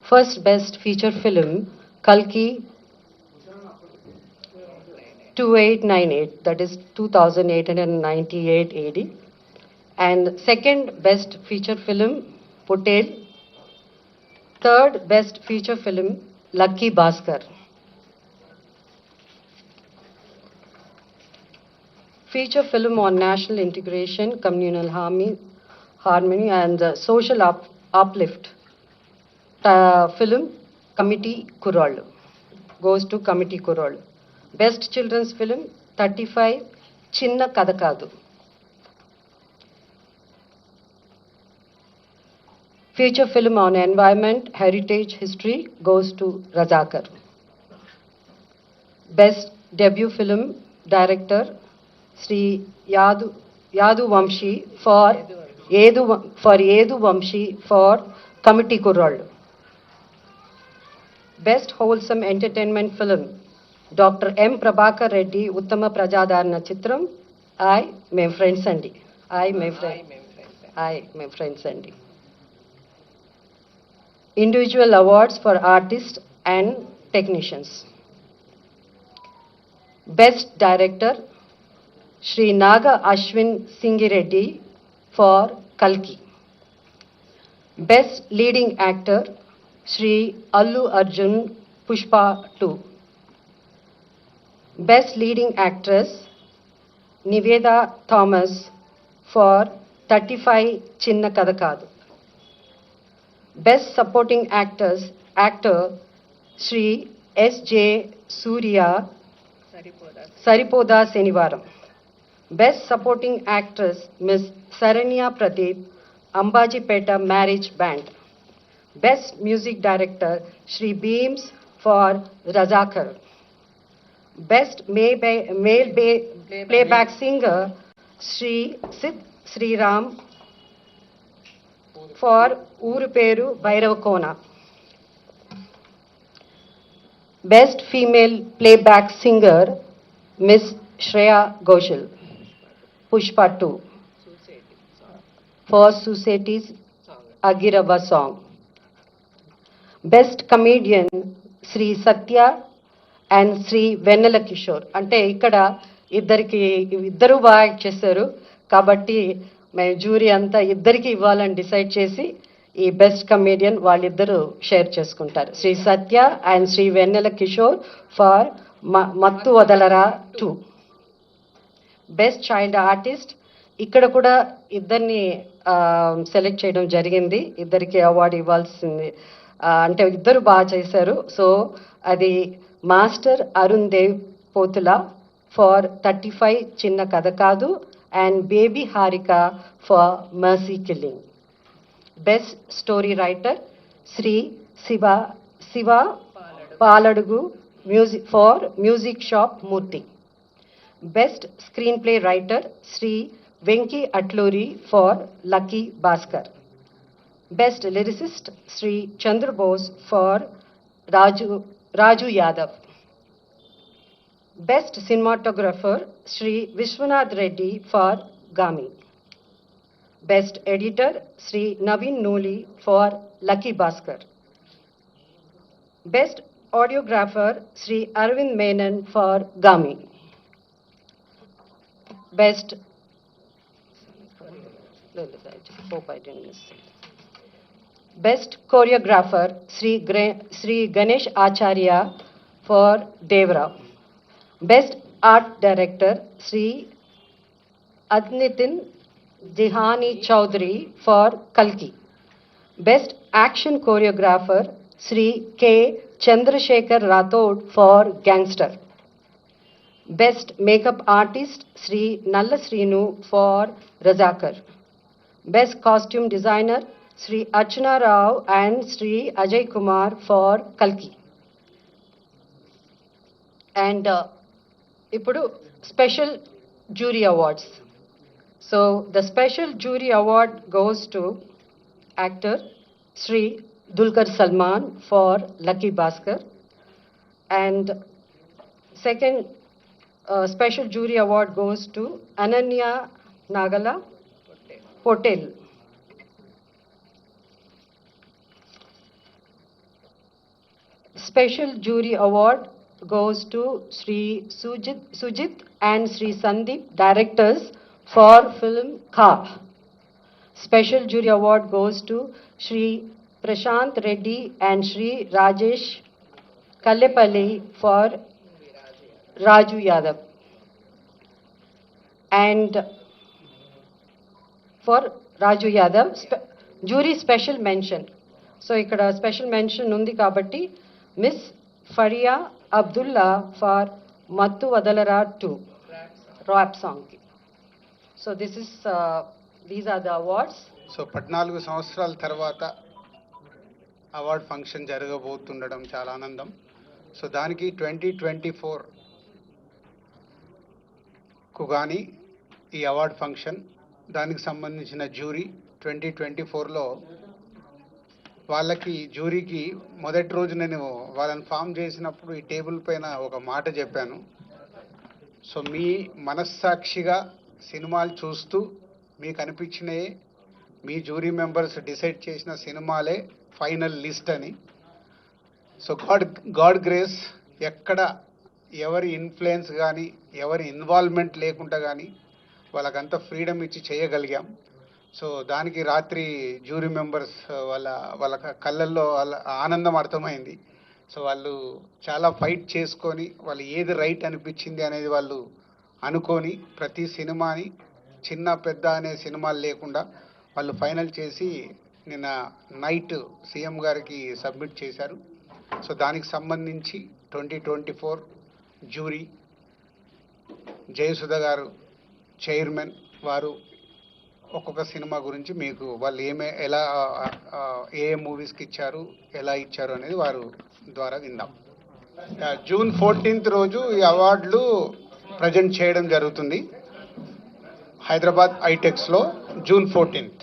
First Best Feature Film, Kalki 2898, that is 2898 AD. And second Best Feature Film, Potel. Third Best Feature Film, Lucky Bhaskar. Feature film on national integration, communal harmony and social uplift. Film, Committee Kurol. Goes to Committee Kurol. Best Children's Film, 35, Chinna Kadakadu. Feature film on environment, heritage, history goes to Razakar. Best debut film director, Sri Yadu Vamshi for Yedu Vamshi for Committee Kurol. Best wholesome entertainment film, Dr. M. Prabhakar Reddy, Uttama Prajadarana Chitram, I, my friend Sandy. I, my friend Sandy. Individual awards for artists and technicians. Best director, Sri Naga Ashwin Singireddy for Kalki. Best leading actor, Sri Allu Arjun Pushpa 2. Best leading actress, Niveda Thomas for 35 Chinna Kadakadu. Best supporting actor, Sri S.J. Surya Saripoda Senivaram. Best supporting actress, Ms. Saranya Pradeep, Ambajipeta Marriage Band. Best music director, Sri Beams for Razakar. Best male playback singer, Sri Sid Sriram for Uruperu Bairavakona. Best female playback singer, Miss Shreya Ghoshal, Pushpa 2, for Suseti's Agirava song. Best comedian, Sri Satya and Sri Vennela Kishore. అంటే ఇక్కడ ఇద్దరు బాగా act చేశారు కాబట్టి మేము jury అంతా ఇద్దరికి ఇవ్వాలని డిసైడ్ చేసి ఈ బెస్ట్ కమేడియన్ వాళ్ళిద్దరూ షేర్ చేసుకుంటారు. Shri Satya and Shri Vennela Kishore for Mathu Vadalara 2. Best child artist ఇక్కడ కూడా ఇద్దరిని సెలెక్ట్ చేయడం జరిగింది. ఇద్దరికి అవార్డు ఇవ్వాల్సింది అంటే ఇద్దరు బాగా చేశారు. సో అది మాస్టర్ అరుణ్ దేవ్ పోతుల ఫర్ 35 చిన్న కథ కాదు and Baby Harika for Mercy Killing. Best story writer, Sri Siva Paladugu for Music Shop Murthy. Best screenplay writer, Sri Venki Atluri for Lucky Bhaskar. Best lyricist, Sri Chandra Bose for Raju Yadav. Best cinematographer, Sri Vishwanath Reddy for Gami. Best editor, Sri Naveen Noli for Lucky Bhaskar. Best audiographer, Sri Arvind Menon for Gami. Best, hope I didn't miss it. Best choreographer, Sri Ganesh Acharya for Devrao. Best art director, Sri Adnitin Dihani Chaudhary for Kalki. Best action choreographer, Sri K. Chandrasekhar Rathod for Gangster. Best makeup artist, Sri Nalla Srinu for Razakar. Best costume designer, Sri Archana Rao and Sri Ajay Kumar for Kalki. And ఇప్పుడు special jury awards. So the special jury award goes to actor Shri Dulquer Salmaan for Lucky Baskhar and second special jury award goes to Ananya Nagalla Pottel. Special jury award goes to Sri Sujit and Sri Sandeep, directors for film Ka. Special jury award goes to Sri Prashant Reddy and Sri Rajesh Kallepalli for Raju Yadav. And for Raju Yadav, jury special mention. So ఇక్కడ special mention ఉంది కాబట్టి miss Faria Abdullah for Mathu Vadalara 2 rap సాంగ్కి. So these are the awards. So 14 సంవత్సరాల తర్వాత award function జరగబోతుండడం చాలా ఆనందం. So దానికి 2024కు కానీ ఈ అవార్డ్ ఫంక్షన్, దానికి సంబంధించిన జ్యూరీ 2024లో వాళ్ళకి జ్యూరీకి మొదటి రోజు నేను వాళ్ళని ఫామ్ చేసినప్పుడు ఈ టేబుల్ పైన ఒక మాట చెప్పాను. సో మీ మనస్సాక్షిగా సినిమాలు చూస్తూ మీకు అనిపించినయే మీ జ్యూరీ మెంబర్స్ డిసైడ్ చేసిన సినిమాలే ఫైనల్ లిస్ట్ అని. సో గాడ్ గ్రేస్, ఎక్కడ ఎవరి ఇన్ఫ్లుయెన్స్ కానీ ఎవరి ఇన్వాల్వ్మెంట్ లేకుండా కానీ వాళ్ళకంత ఫ్రీడమ్ ఇచ్చి చేయగలిగాం. సో దానికి రాత్రి జ్యూరీ మెంబర్స్ వాళ్ళ కళ్ళల్లో వాళ్ళ ఆనందం అర్థమైంది. సో వాళ్ళు చాలా ఫైట్ చేసుకొని వాళ్ళు ఏది రైట్ అనిపించింది అనేది వాళ్ళు అనుకొని ప్రతి సినిమాని చిన్న పెద్ద అనే సినిమాలు లేకుండా వాళ్ళు ఫైనల్ చేసి నిన్న నైట్ సీఎం గారికి సబ్మిట్ చేశారు. సో దానికి సంబంధించి 2024 జ్యూరీ జయసుధ గారు చైర్మన్, వారు ఒక్కొక్క సినిమా గురించి మీకు వాళ్ళు ఎలా ఏ మూవీస్కి ఇచ్చారు, ఎలా ఇచ్చారు అనేది వారు ద్వారా విందాం. జూన్ 14th రోజు ఈ అవార్డులు ప్రజెంట్ చేయడం జరుగుతుంది హైదరాబాద్ ఐటెక్స్లో, జూన్ 14th.